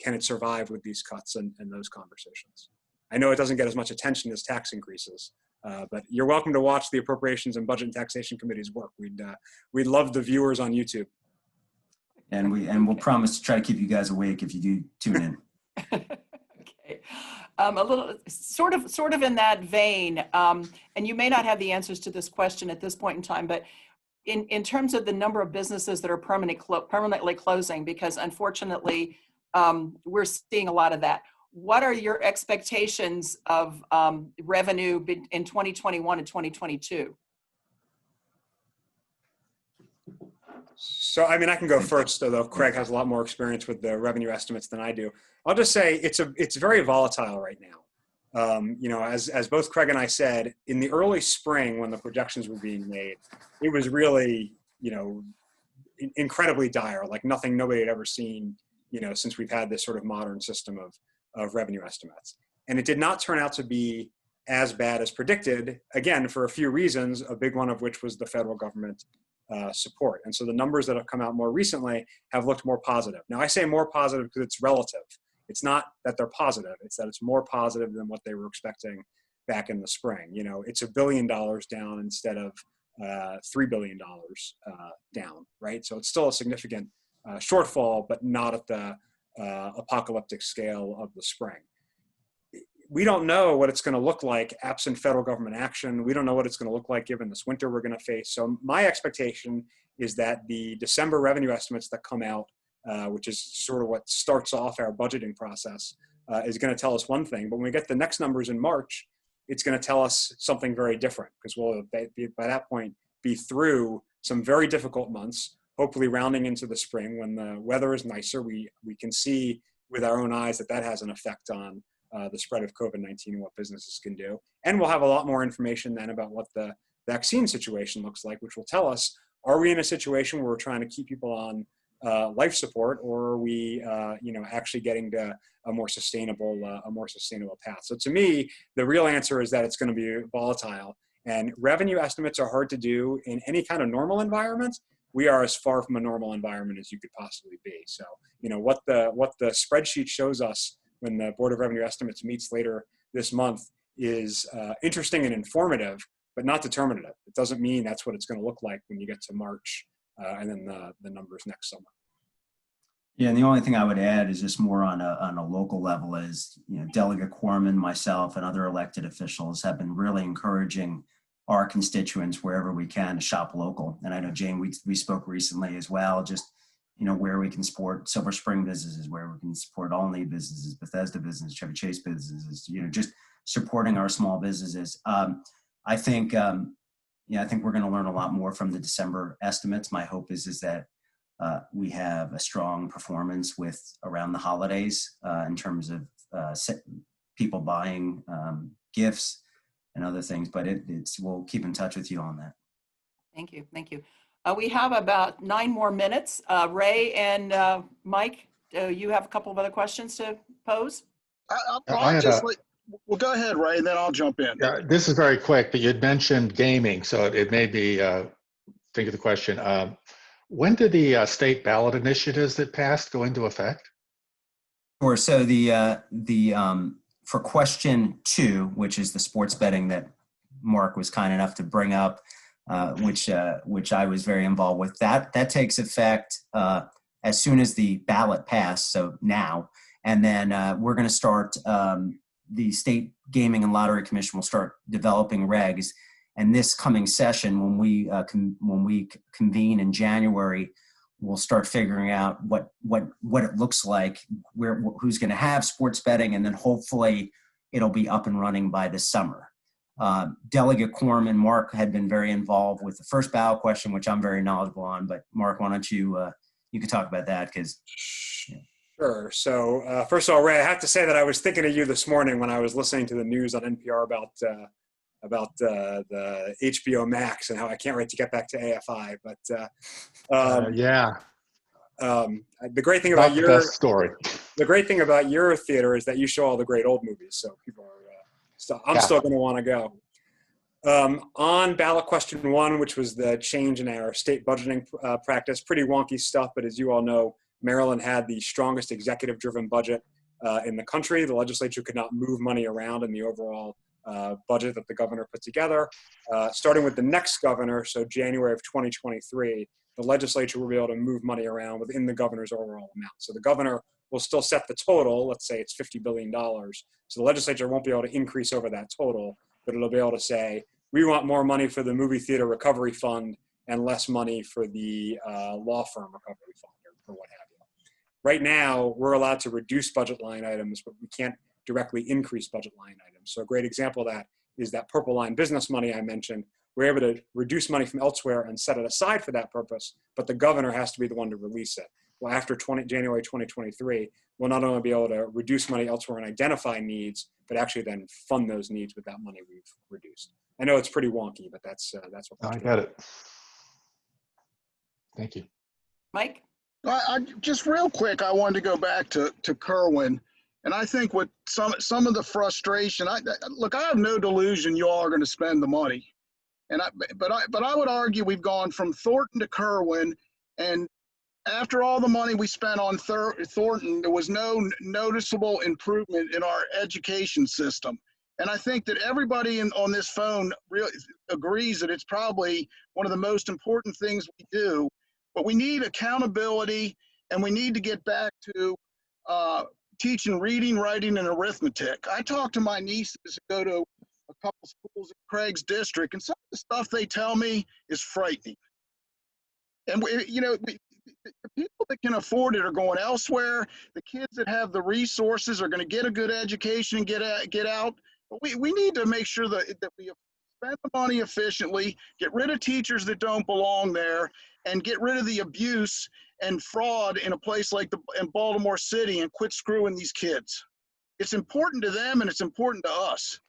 D: Can it survive with these cuts and those conversations? I know it doesn't get as much attention as tax increases, but you're welcome to watch the Appropriations and Budget and Taxation Committee's work. We'd love the viewers on YouTube.
C: And we'll promise to try to keep you guys awake if you do tune in.
E: Okay. A little sort of in that vein, and you may not have the answers to this question at this point in time, but in terms of the number of businesses that are permanently closing, because unfortunately we're seeing a lot of that. What are your expectations of revenue in 2021 and 2022?
D: So, I mean, I can go first, although Craig has a lot more experience with the revenue estimates than I do. I'll just say it's very volatile right now. As both Craig and I said, in the early spring when the projections were being made, it was really, incredibly dire, like nobody had ever seen, since we've had this sort of modern system of revenue estimates. And it did not turn out to be as bad as predicted, again, for a few reasons, a big one of which was the federal government support. And so the numbers that have come out more recently have looked more positive. Now I say more positive because it's relative. It's not that they're positive, it's that it's more positive than what they were expecting back in the spring. It's $1 billion down instead of $3 billion down, right? So it's still a significant shortfall, but not at the apocalyptic scale of the spring. We don't know what it's going to look like absent federal government action. We don't know what it's going to look like given this winter we're going to face. So my expectation is that the December revenue estimates that come out, which is sort of what starts off our budgeting process, is going to tell us one thing. But when we get the next numbers in March, it's going to tell us something very different, because we'll, by that point, be through some very difficult months, hopefully rounding into the spring when the weather is nicer. We can see with our own eyes that has an effect on the spread of COVID-19 and what businesses can do. And we'll have a lot more information then about what the vaccine situation looks like, which will tell us, are we in a situation where we're trying to keep people on life support, or are we, actually getting to a more sustainable path? So to me, the real answer is that it's going to be volatile, and revenue estimates are hard to do in any kind of normal environment. We are as far from a normal environment as you could possibly be. So, what the spreadsheet shows us when the Board of Revenue Estimates meets later this month is interesting and informative, but not determinative. It doesn't mean that's what it's going to look like when you get to March and then the numbers next summer.
C: Yeah, and the only thing I would add is just more on a local level is, Delegate Korman, myself, and other elected officials have been really encouraging our constituents wherever we can to shop local. And I know, Jane, we spoke recently as well, just, where we can support Silver Spring businesses, where we can support Olney businesses, Bethesda businesses, Chevy Chase businesses, just supporting our small businesses. I think we're going to learn a lot more from the December estimates. My hope is that we have a strong performance around the holidays in terms of people buying gifts and other things, but we'll keep in touch with you on that.
E: Thank you. Thank you. We have about 9 more minutes. Ray and Mike, do you have a couple of other questions to pose?
B: Well, go ahead, Ray, and then I'll jump in.
A: Yeah, this is very quick, but you'd mentioned gaming, so it made me think of the question. When did the state ballot initiatives that passed go into effect?
C: Sure. So for question 2, which is the sports betting that Mark was kind enough to bring up, which I was very involved with, that takes effect as soon as the ballot passed. So now, and then we're going to start. The State Gaming and Lottery Commission will start developing regs. And this coming session, when we convene in January, we'll start figuring out what it looks like, who's going to have sports betting, and then hopefully it'll be up and running by the summer. Delegate Korman, Marc had been very involved with the first ballot question, which I'm very knowledgeable on. But Marc, why don't you can talk about that because.
D: Sure. So first of all, Ray, I have to say that I was thinking of you this morning when I was listening to the news on NPR about the HBO Max and how I can't wait to get back to AFI. But
A: Yeah,
D: the great thing about
A: the
D: great thing about your theater is that you show all the great old movies, so people are. I'm still going to want to go. On ballot question 1, which was the change in our state budgeting practice, pretty wonky stuff, but as you all know, Maryland had the strongest executive-driven budget in the country. The legislature could not move money around in the overall budget that the governor put together. Starting with the next governor, so January of 2023, the legislature will be able to move money around within the governor's overall amount. So the governor will still set the total. Let's say it's $50 billion. So the legislature won't be able to increase over that total, but it'll be able to say, we want more money for the movie theater recovery fund and less money for the law firm recovery fund or what have you. Right now, we're allowed to reduce budget line items, but we can't directly increase budget line items. So a great example of that is that purple line business money I mentioned. We're able to reduce money from elsewhere and set it aside for that purpose, but the governor has to be the one to release it. Well, after January 2023, we'll not only be able to reduce money elsewhere and identify needs, but actually then fund those needs with that money we've reduced. I know it's pretty wonky, but that's what.
A: I got it. Thank you.
E: Mike?
B: Just real quick, I wanted to go back to Kerwin, and I think with some of the frustration, I have no delusion you all are going to spend the money, but I would argue we've gone from Thornton to Kerwin, and after all the money we spent on Thornton, there was no noticeable improvement in our education system, and I think that everybody on this phone really agrees that it's probably one of the most important things we do. But we need accountability, and we need to get back to teaching reading, writing, and arithmetic. I talk to my nieces who go to a couple schools in Craig's district, and some of the stuff they tell me is frightening. And the people that can afford it are going elsewhere. The kids that have the resources are going to get a good education and get out. But we need to make sure that we spend the money efficiently, get rid of teachers that don't belong there, and get rid of the abuse and fraud in a place like in Baltimore City and quit screwing these kids. It's important to them and it's important to us.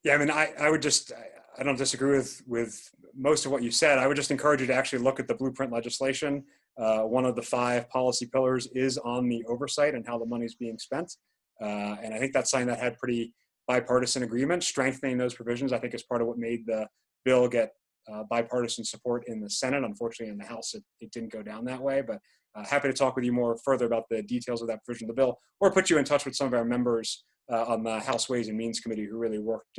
D: Yeah, I mean, I would just, I don't disagree with most of what you said. I would just encourage you to actually look at the blueprint legislation. One of the 5 policy pillars is on the oversight and how the money is being spent. And I think that's something that had pretty bipartisan agreement. Strengthening those provisions, I think, is part of what made the bill get bipartisan support in the Senate. Unfortunately, in the House, it didn't go down that way. But happy to talk with you more further about the details of that provision of the bill, or put you in touch with some of our members on the House Ways and Means Committee who really worked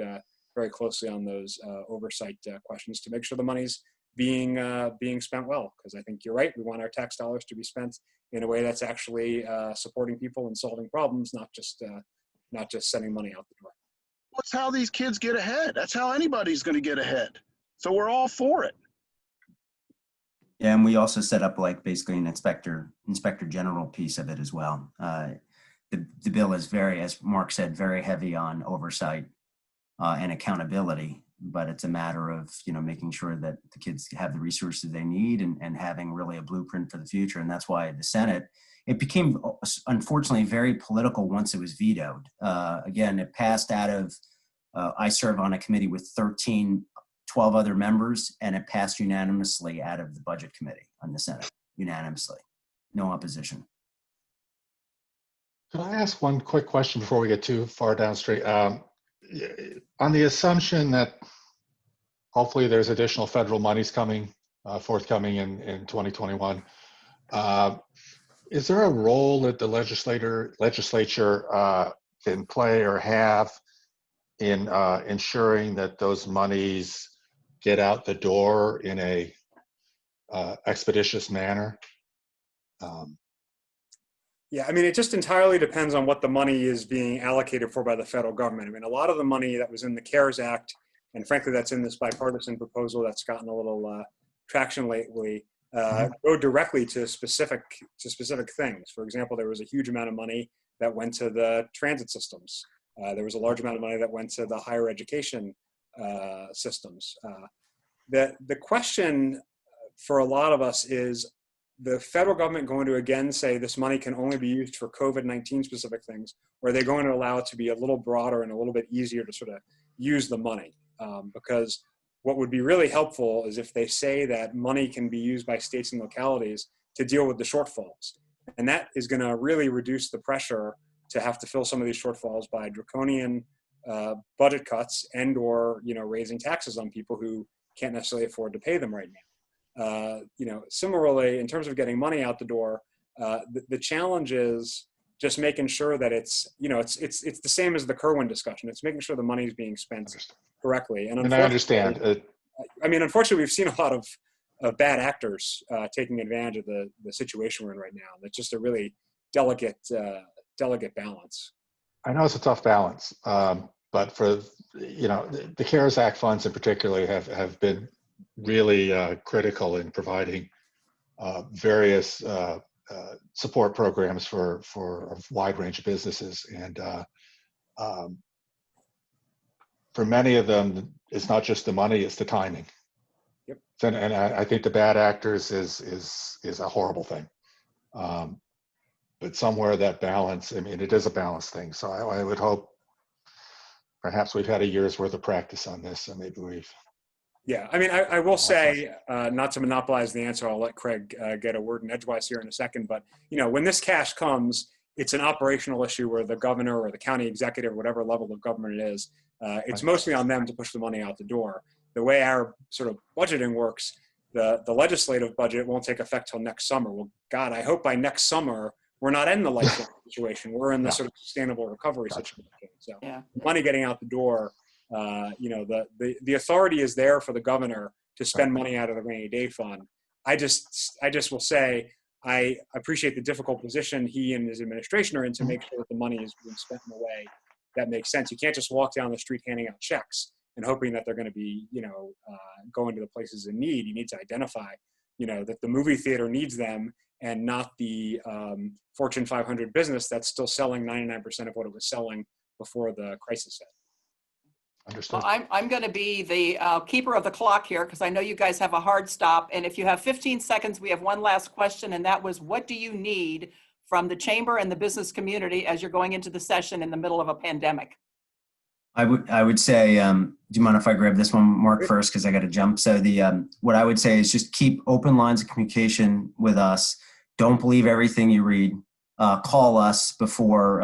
D: very closely on those oversight questions to make sure the money's being spent well. Because I think you're right. We want our tax dollars to be spent in a way that's actually supporting people and solving problems, not just sending money out the door.
B: That's how these kids get ahead. That's how anybody's going to get ahead. So we're all for it.
C: Yeah, and we also set up like basically an inspector general piece of it as well. The bill is very, as Mark said, very heavy on oversight and accountability, but it's a matter of, making sure that the kids have the resources they need and having really a blueprint for the future. And that's why the Senate, it became unfortunately very political once it was vetoed. Again, it passed out of, I serve on a committee with 12 other members, and it passed unanimously out of the Budget Committee on the Senate, unanimously, no opposition.
A: Can I ask one quick question before we get too far downstream? On the assumption that hopefully there's additional federal monies forthcoming in 2021, is there a role that the legislature can play or have in ensuring that those monies get out the door in a expeditious manner?
D: Yeah, I mean, it just entirely depends on what the money is being allocated for by the federal government. I mean, a lot of the money that was in the CARES Act, and frankly, that's in this bipartisan proposal that's gotten a little traction lately, go directly to specific things. For example, there was a huge amount of money that went to the transit systems. There was a large amount of money that went to the higher education systems. The question for a lot of us is, the federal government going to again say this money can only be used for COVID-19 specific things, or are they going to allow it to be a little broader and a little bit easier to sort of use the money? Because what would be really helpful is if they say that money can be used by states and localities to deal with the shortfalls. And that is going to really reduce the pressure to have to fill some of these shortfalls by draconian budget cuts and or raising taxes on people who can't necessarily afford to pay them right now. Similarly, in terms of getting money out the door, the challenge is just making sure that it's the same as the Kerwin discussion. It's making sure the money is being spent correctly. And
A: I understand.
D: Unfortunately, we've seen a lot of bad actors taking advantage of the situation we're in right now. That's just a really delicate balance.
A: I know it's a tough balance, but for the CARES Act funds in particular have been really critical in providing various support programs for a wide range of businesses, and for many of them, it's not just the money; it's the timing.
D: Yep.
A: And I think the bad actors is a horrible thing. But somewhere that balance, I mean, it is a balance thing. So I would hope perhaps we've had a year's worth of practice on this, and maybe we've.
D: Yeah, I mean, I will say, not to monopolize the answer, I'll let Craig get a word in edgewise here in a second, but, when this cash comes, it's an operational issue where the governor or the county executive, whatever level of government it is, it's mostly on them to push the money out the door. The way our sort of budgeting works, the legislative budget won't take effect till next summer. Well, God, I hope by next summer, we're not in the lifeline situation. We're in the sort of sustainable recovery situation. So money getting out the door, the authority is there for the governor to spend money out of the rainy day fund. I just will say, I appreciate the difficult position he and his administration are in to make sure that the money is being spent in a way that makes sense. You can't just walk down the street handing out checks and hoping that they're going to be, going to the places in need. You need to identify, that the movie theater needs them and not the Fortune 500 business that's still selling 99% of what it was selling before the crisis hit.
A: Understood.
E: Well, I'm going to be the keeper of the clock here because I know you guys have a hard stop. And if you have 15 seconds, we have one last question. And that was, what do you need from the chamber and the business community as you're going into the session in the middle of a pandemic?
C: I would say, do you mind if I grab this one, Mark, first? Because I got to jump. So what I would say is just keep open lines of communication with us. Don't believe everything you read. Call us before,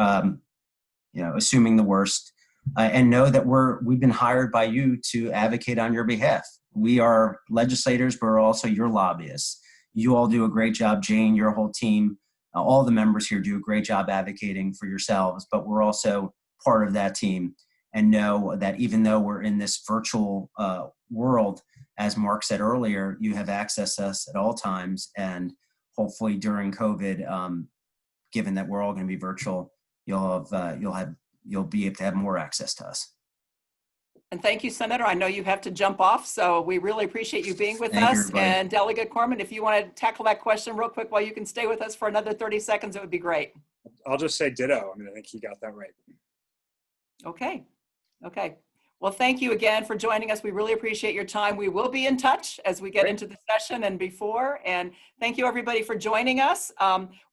C: assuming the worst, and know that we've been hired by you to advocate on your behalf. We are legislators, but we're also your lobbyists. You all do a great job, Jane, your whole team, all the members here do a great job advocating for yourselves, but we're also part of that team. And know that even though we're in this virtual world, as Mark said earlier, you have access to us at all times. And hopefully during COVID, given that we're all going to be virtual, you'll be able to have more access to us.
E: And thank you, Senator. I know you have to jump off, so we really appreciate you being with
C: Thank you,
E: us.
C: everybody.
E: And Delegate Korman, if you want to tackle that question real quick while you can stay with us for another 30 seconds, it would be great.
D: I'll just say ditto. I mean, I think he got that right.
E: Okay. Okay. Well, thank you again for joining us. We really appreciate your time. We will be in touch as we get into the session and before. And thank you, everybody, for joining us.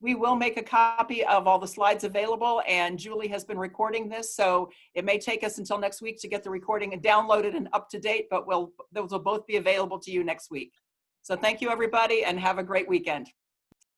E: We will make a copy of all the slides available, and Julie has been recording this, so it may take us until next week to get the recording and downloaded and up to date, but those will both be available to you next week. So thank you, everybody, and have a great weekend.